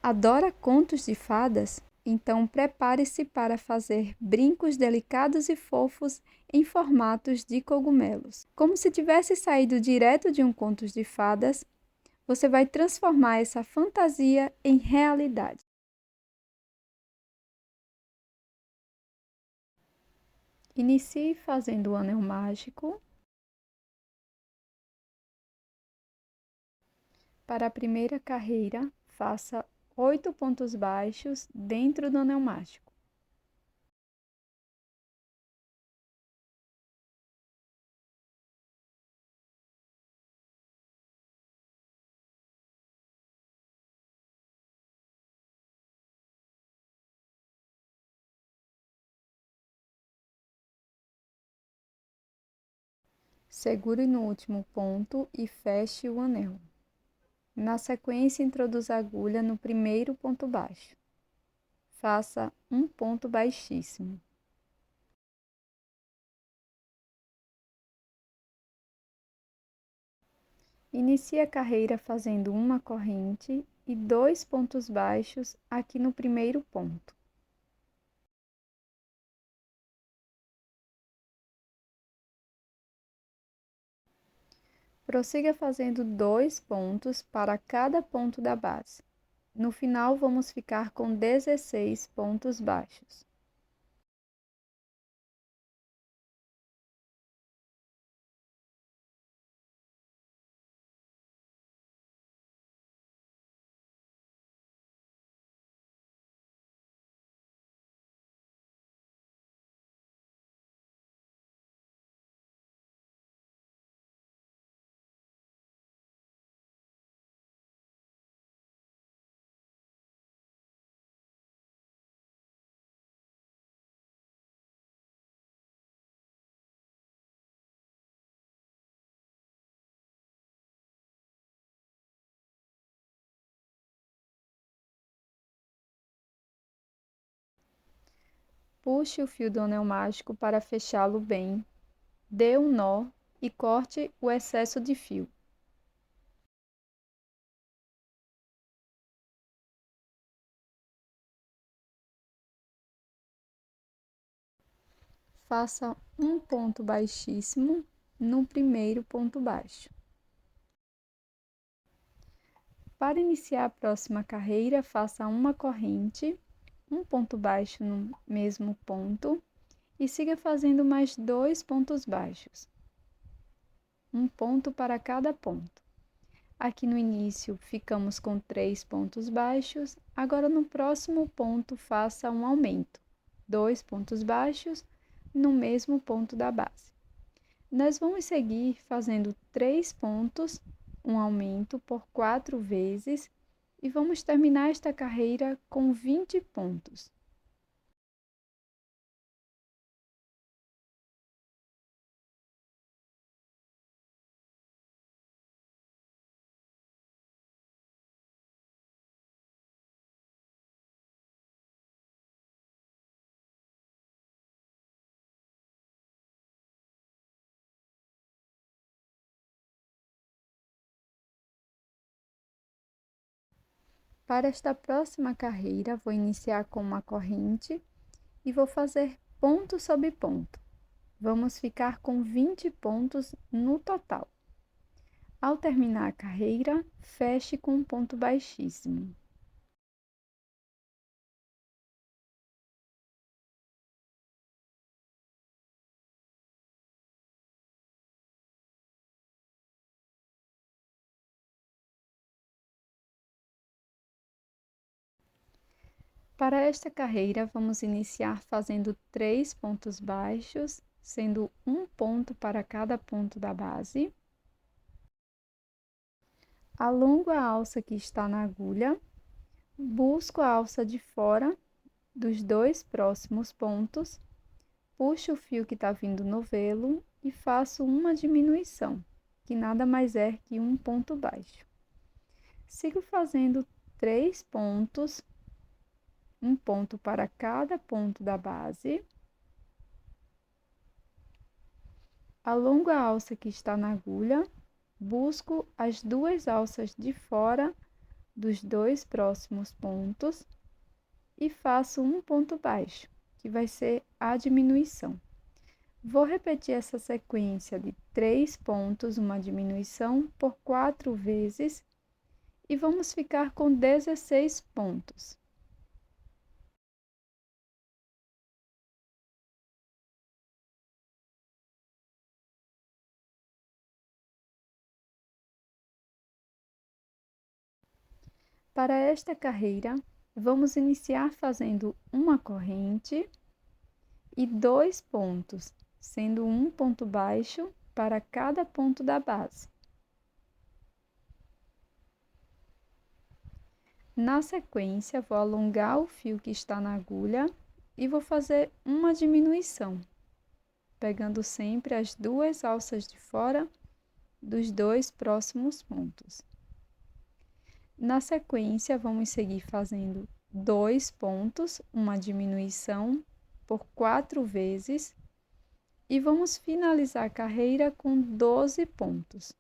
Adora contos de fadas? Então prepare-se para fazer brincos delicados e fofos em formatos de cogumelos. Como se tivesse saído direto de um conto de fadas, você vai transformar essa fantasia em realidade. Inicie fazendo o anel mágico. Para a primeira carreira, faça 8 pontos baixos dentro do anel mágico. Segure no último ponto e feche o anel. Na sequência, introduza a agulha no primeiro ponto baixo. Faça um ponto baixíssimo. Inicie a carreira fazendo uma corrente e 2 pontos baixos aqui no primeiro ponto. Prossiga fazendo 2 pontos para cada ponto da base. No final, vamos ficar com 16 pontos baixos. Puxe o fio do anel mágico para fechá-lo bem, dê um nó e corte o excesso de fio. Faça um ponto baixíssimo no primeiro ponto baixo. Para iniciar a próxima carreira, faça uma corrente, um ponto baixo no mesmo ponto e siga fazendo mais 2 pontos baixos, um ponto para cada ponto. Aqui no início ficamos com 3 pontos baixos, agora no próximo ponto faça um aumento, 2 pontos baixos no mesmo ponto da base. Nós vamos seguir fazendo 3 pontos, um aumento por 4 vezes e vamos terminar esta carreira com 20 pontos. Para esta próxima carreira, vou iniciar com uma corrente e vou fazer ponto sobre ponto. Vamos ficar com 20 pontos no total. Ao terminar a carreira, feche com um ponto baixíssimo. Para esta carreira, vamos iniciar fazendo 3 pontos baixos, sendo um ponto para cada ponto da base. Alongo a alça que está na agulha, busco a alça de fora dos 2 próximos pontos, puxo o fio que está vindo no novelo e faço uma diminuição, que nada mais é que um ponto baixo. Sigo fazendo 3 pontos, um ponto para cada ponto da base. Alongo a alça que está na agulha, busco as 2 alças de fora dos 2 próximos pontos e faço um ponto baixo, que vai ser a diminuição. Vou repetir essa sequência de 3 pontos, uma diminuição, por 4 vezes e vamos ficar com 16 pontos. Para esta carreira, vamos iniciar fazendo uma corrente e 2 pontos, sendo um ponto baixo para cada ponto da base. Na sequência, vou alongar o fio que está na agulha e vou fazer uma diminuição, pegando sempre as 2 alças de fora dos 2 próximos pontos. Na sequência, vamos seguir fazendo 2 pontos, uma diminuição por 4 vezes e vamos finalizar a carreira com 12 pontos.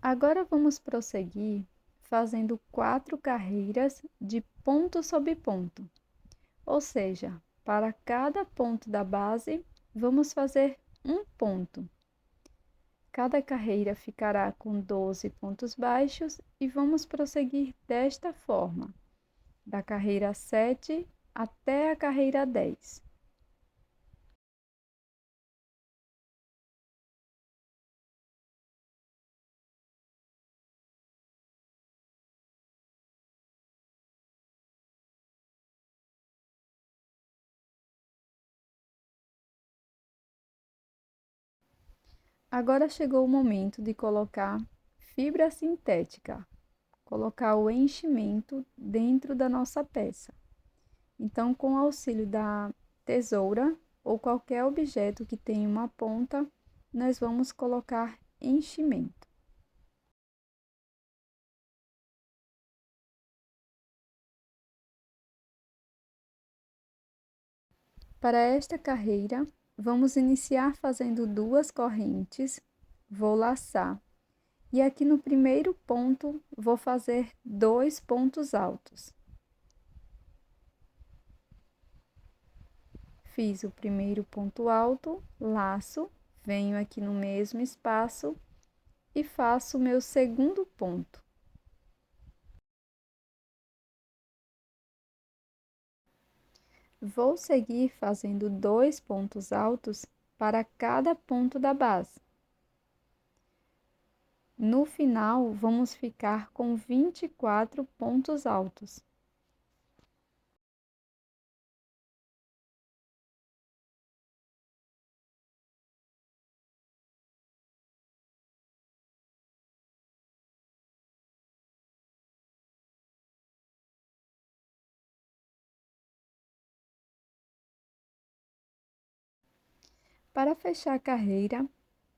Agora vamos prosseguir fazendo 4 carreiras de ponto sobre ponto, ou seja, para cada ponto da base, vamos fazer um ponto. Cada carreira ficará com 12 pontos baixos e vamos prosseguir desta forma, da carreira 7 até a carreira 10. Agora chegou o momento de colocar fibra sintética, colocar o enchimento dentro da nossa peça. Então, com o auxílio da tesoura ou qualquer objeto que tenha uma ponta, nós vamos colocar enchimento. Para esta carreira, vamos iniciar fazendo 2 correntes, vou laçar. E aqui no primeiro ponto, vou fazer 2 pontos altos. Fiz o primeiro ponto alto, laço, venho aqui no mesmo espaço e faço o meu segundo ponto. Vou seguir fazendo 2 pontos altos para cada ponto da base. No final, vamos ficar com 24 pontos altos. Para fechar a carreira,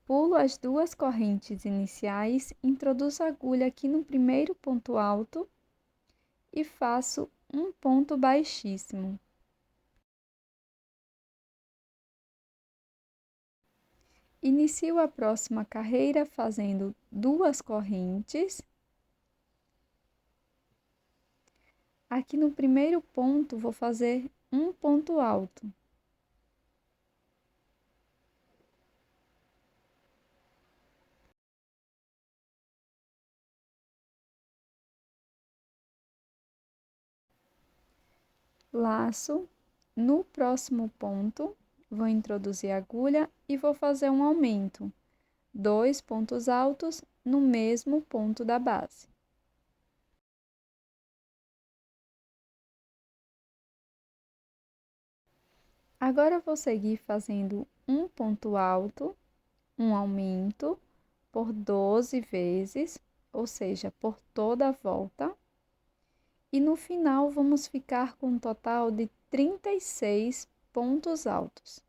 pulo as 2 correntes iniciais, introduzo a agulha aqui no primeiro ponto alto e faço um ponto baixíssimo. Inicio a próxima carreira fazendo 2 correntes. Aqui no primeiro ponto, vou fazer um ponto alto. Laço, no próximo ponto, vou introduzir a agulha e vou fazer um aumento, 2 pontos altos no mesmo ponto da base. Agora, vou seguir fazendo um ponto alto, um aumento, por 12 vezes, ou seja, por toda a volta, E no final, vamos ficar com um total de 36 pontos altos.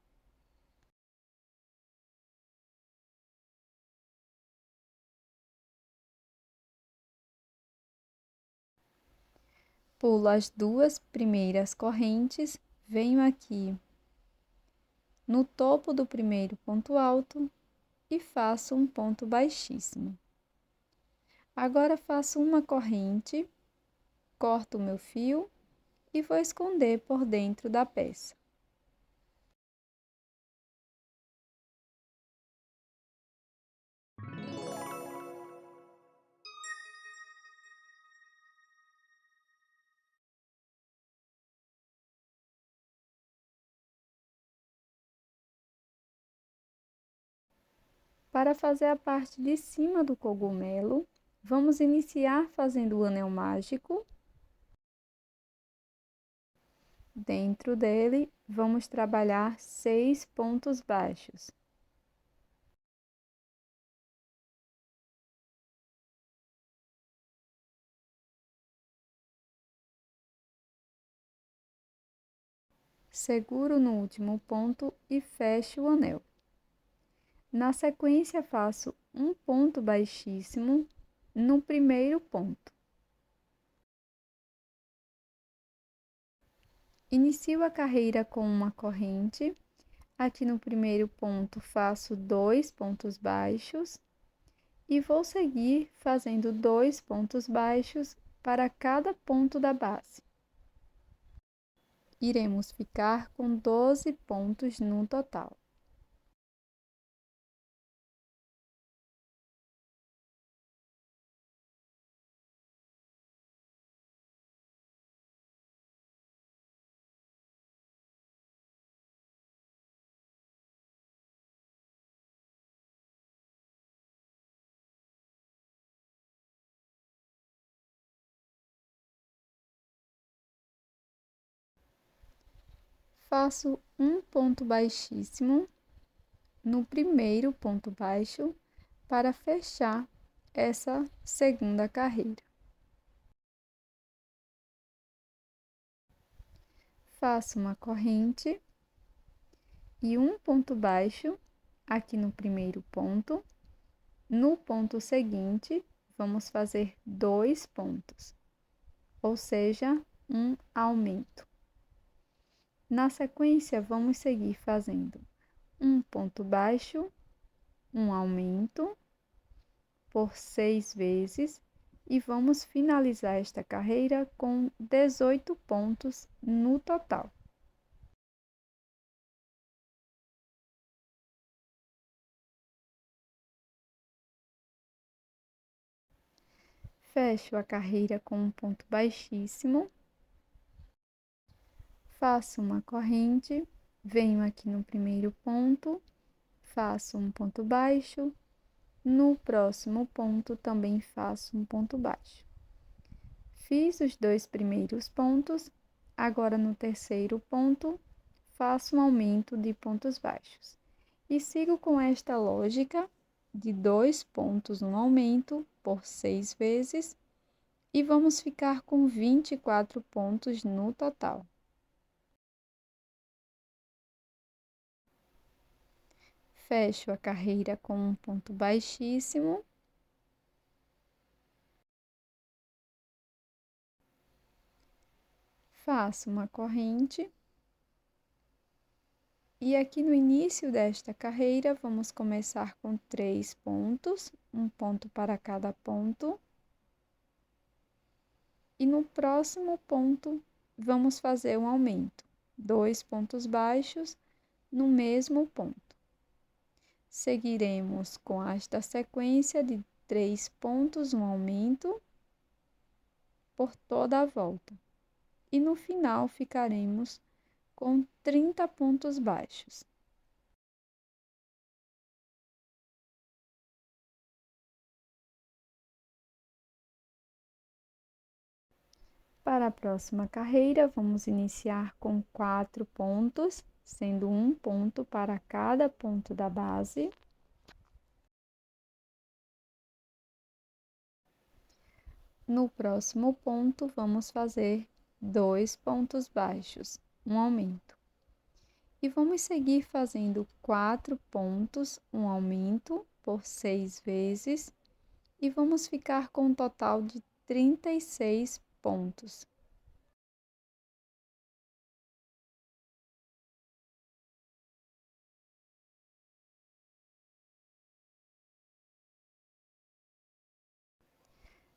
Pulo as 2 primeiras correntes, venho aqui no topo do primeiro ponto alto e faço um ponto baixíssimo. Agora faço uma corrente, corto o meu fio e vou esconder por dentro da peça. Para fazer a parte de cima do cogumelo, vamos iniciar fazendo o anel mágico. Dentro dele, vamos trabalhar 6 pontos baixos. Seguro no último ponto e fecho o anel. Na sequência, faço um ponto baixíssimo no primeiro ponto. Inicio a carreira com uma corrente. Aqui no primeiro ponto, faço 2 pontos baixos e vou seguir fazendo 2 pontos baixos para cada ponto da base. Iremos ficar com 12 pontos no total. Faço um ponto baixíssimo no primeiro ponto baixo para fechar essa segunda carreira. Faço uma corrente e um ponto baixo aqui no primeiro ponto. No ponto seguinte, vamos fazer 2 pontos, ou seja, um aumento. Na sequência, vamos seguir fazendo um ponto baixo, um aumento por 6 vezes e vamos finalizar esta carreira com 18 pontos no total. Fecho a carreira com um ponto baixíssimo, faço uma corrente, venho aqui no primeiro ponto, faço um ponto baixo, no próximo ponto também faço um ponto baixo. Fiz os 2 primeiros pontos, agora no terceiro ponto, faço um aumento de pontos baixos. E sigo com esta lógica de 2 pontos no aumento por 6 vezes e vamos ficar com 24 pontos no total. Fecho a carreira com um ponto baixíssimo. Faço uma corrente. E aqui no início desta carreira, vamos começar com 3 pontos, um ponto para cada ponto. E no próximo ponto, vamos fazer um aumento, 2 pontos baixos no mesmo ponto. Seguiremos com esta sequência de 3 pontos, um aumento por toda a volta. E no final, ficaremos com 30 pontos baixos. Para a próxima carreira, vamos iniciar com 4 pontos, sendo um ponto para cada ponto da base. No próximo ponto, vamos fazer 2 pontos baixos, um aumento. E vamos seguir fazendo 4 pontos, um aumento, por 6 vezes, e vamos ficar com um total de 36 pontos.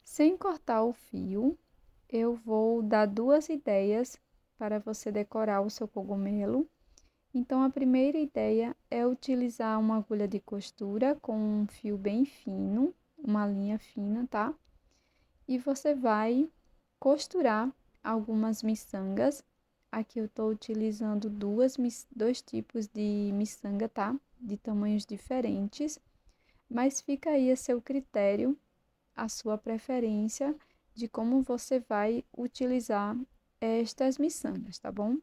Sem cortar o fio, eu vou dar 2 ideias para você decorar o seu cogumelo. Então, a primeira ideia é utilizar uma agulha de costura com um fio bem fino, uma linha fina, tá? E você vai costurar algumas miçangas. Aqui eu estou utilizando dois tipos de miçanga, tá? De tamanhos diferentes, mas fica aí a seu critério, a sua preferência de como você vai utilizar estas miçangas, tá bom?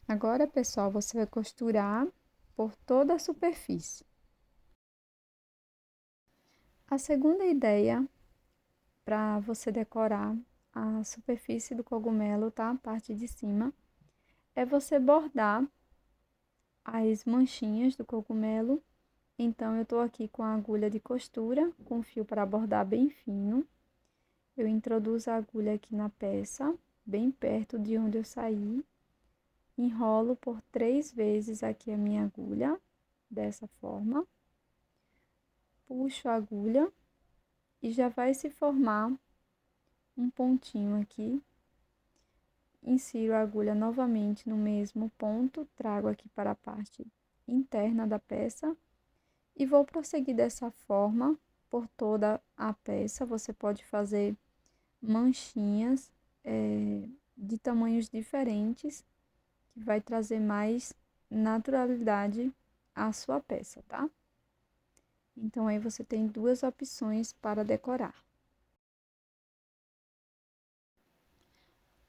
Agora, pessoal, você vai costurar por toda a superfície. A segunda ideia para você decorar a superfície do cogumelo, tá? A parte de cima, é você bordar as manchinhas do cogumelo. Então, eu tô aqui com a agulha de costura, com fio para bordar bem fino. Eu introduzo a agulha aqui na peça, bem perto de onde eu saí. Enrolo por 3 vezes aqui a minha agulha, dessa forma. Puxo a agulha e já vai se formar um pontinho aqui. Insiro a agulha novamente no mesmo ponto, trago aqui para a parte interna da peça e vou prosseguir dessa forma por toda a peça. Você pode fazer manchinhas de tamanhos diferentes, que vai trazer mais naturalidade à sua peça, tá? Então, aí você tem 2 opções para decorar.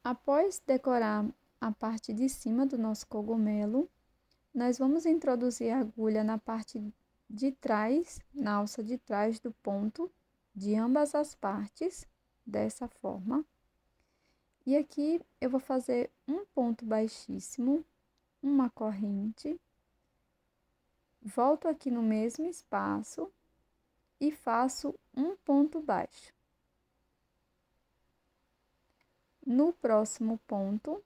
Após decorar a parte de cima do nosso cogumelo, nós vamos introduzir a agulha na parte de trás, na alça de trás do ponto, de ambas as partes, dessa forma. E aqui eu vou fazer um ponto baixíssimo, uma corrente, volto aqui no mesmo espaço e faço um ponto baixo. No próximo ponto,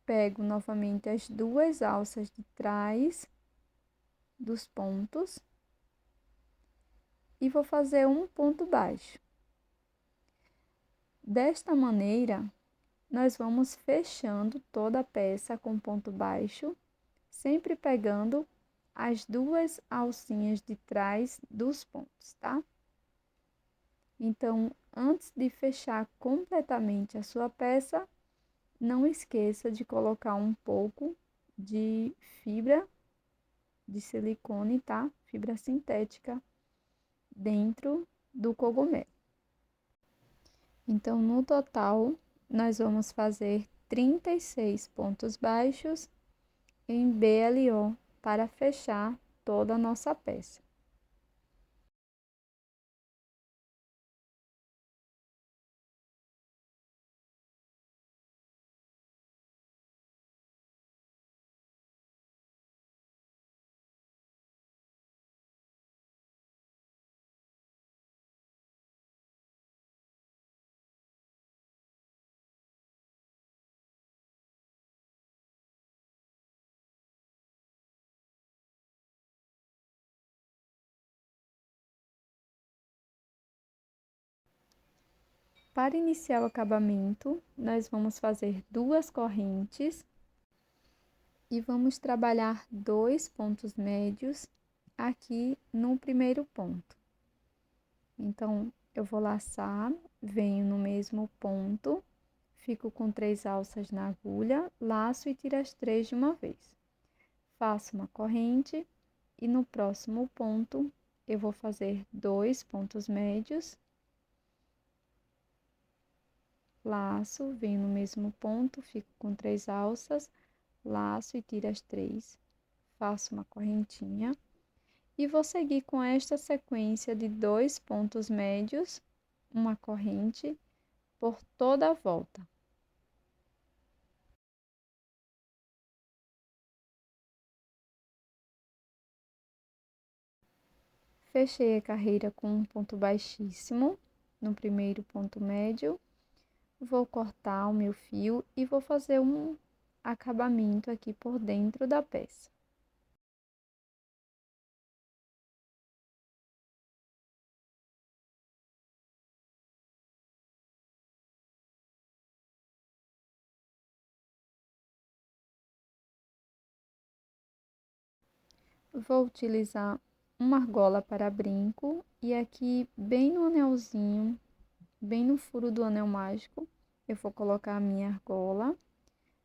pego novamente as 2 alças de trás dos pontos e vou fazer um ponto baixo. Desta maneira, nós vamos fechando toda a peça com ponto baixo, sempre pegando as 2 alcinhas de trás dos pontos, tá? Então, antes de fechar completamente a sua peça, não esqueça de colocar um pouco de fibra de silicone, tá? Fibra sintética dentro do cogumelo. Então, no total, nós vamos fazer 36 pontos baixos em BLO para fechar toda a nossa peça. Para iniciar o acabamento, nós vamos fazer 2 correntes e vamos trabalhar 2 pontos médios aqui no primeiro ponto. Então, eu vou laçar, venho no mesmo ponto, fico com 3 alças na agulha, laço e tiro as 3 de uma vez. Faço uma corrente e no próximo ponto eu vou fazer 2 pontos médios, laço, venho no mesmo ponto, fico com 3 alças, laço e tiro as 3, faço uma correntinha e vou seguir com esta sequência de 2 pontos médios, uma corrente por toda a volta. Fechei a carreira com um ponto baixíssimo no primeiro ponto médio. Vou cortar o meu fio e vou fazer um acabamento aqui por dentro da peça. Vou utilizar uma argola para brinco e aqui bem no anelzinho, bem no furo do anel mágico, eu vou colocar a minha argola.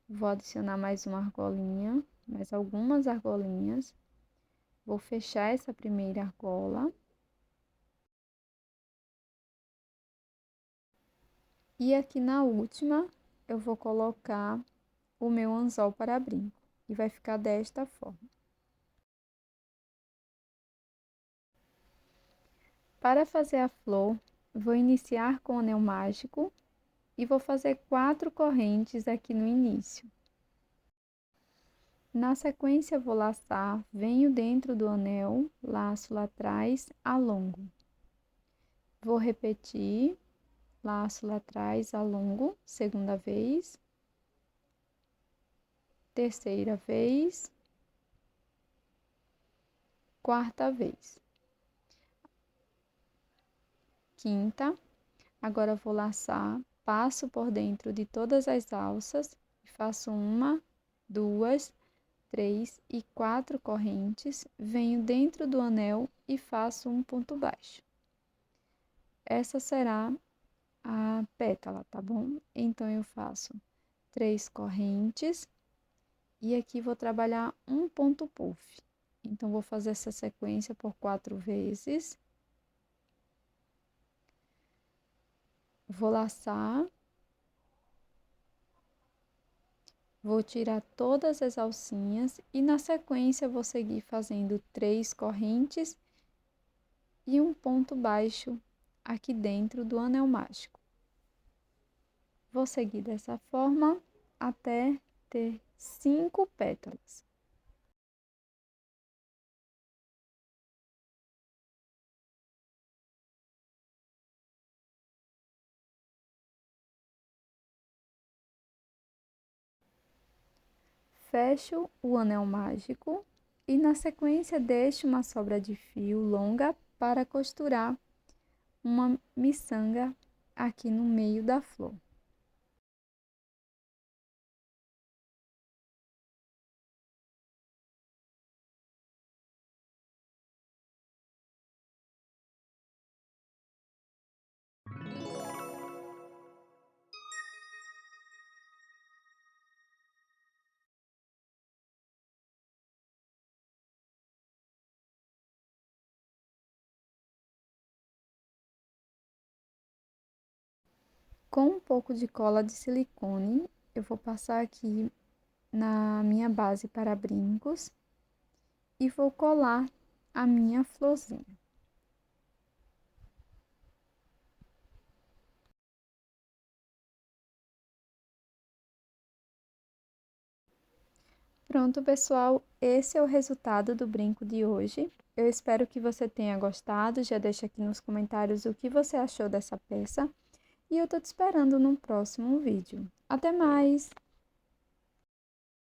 Vou adicionar mais uma argolinha, mais algumas argolinhas. Vou fechar essa primeira argola. E aqui na última, eu vou colocar o meu anzol para brinco. E vai ficar desta forma. Para fazer a flor, vou iniciar com o anel mágico e vou fazer 4 correntes aqui no início. Na sequência, vou laçar, venho dentro do anel, laço lá atrás, alongo. Vou repetir, laço lá atrás, alongo, segunda vez, terceira vez, quarta vez, quinta. Agora vou laçar, passo por dentro de todas as alças e faço 1, 2, 3 e 4 correntes, venho dentro do anel e faço um ponto baixo. Essa será a pétala, tá bom? Então, eu faço 3 correntes e aqui vou trabalhar um ponto puff. Então, vou fazer essa sequência por 4 vezes. Vou laçar. Vou tirar todas as alcinhas e na sequência vou seguir fazendo 3 correntes e um ponto baixo aqui dentro do anel mágico. Vou seguir dessa forma até ter 5 pétalas. Fecho o anel mágico e na sequência deixo uma sobra de fio longa para costurar uma miçanga aqui no meio da flor. Com um pouco de cola de silicone, eu vou passar aqui na minha base para brincos e vou colar a minha florzinha. Pronto, pessoal, esse é o resultado do brinco de hoje. Eu espero que você tenha gostado, já deixa aqui nos comentários o que você achou dessa peça. E eu tô te esperando no próximo vídeo. Até mais!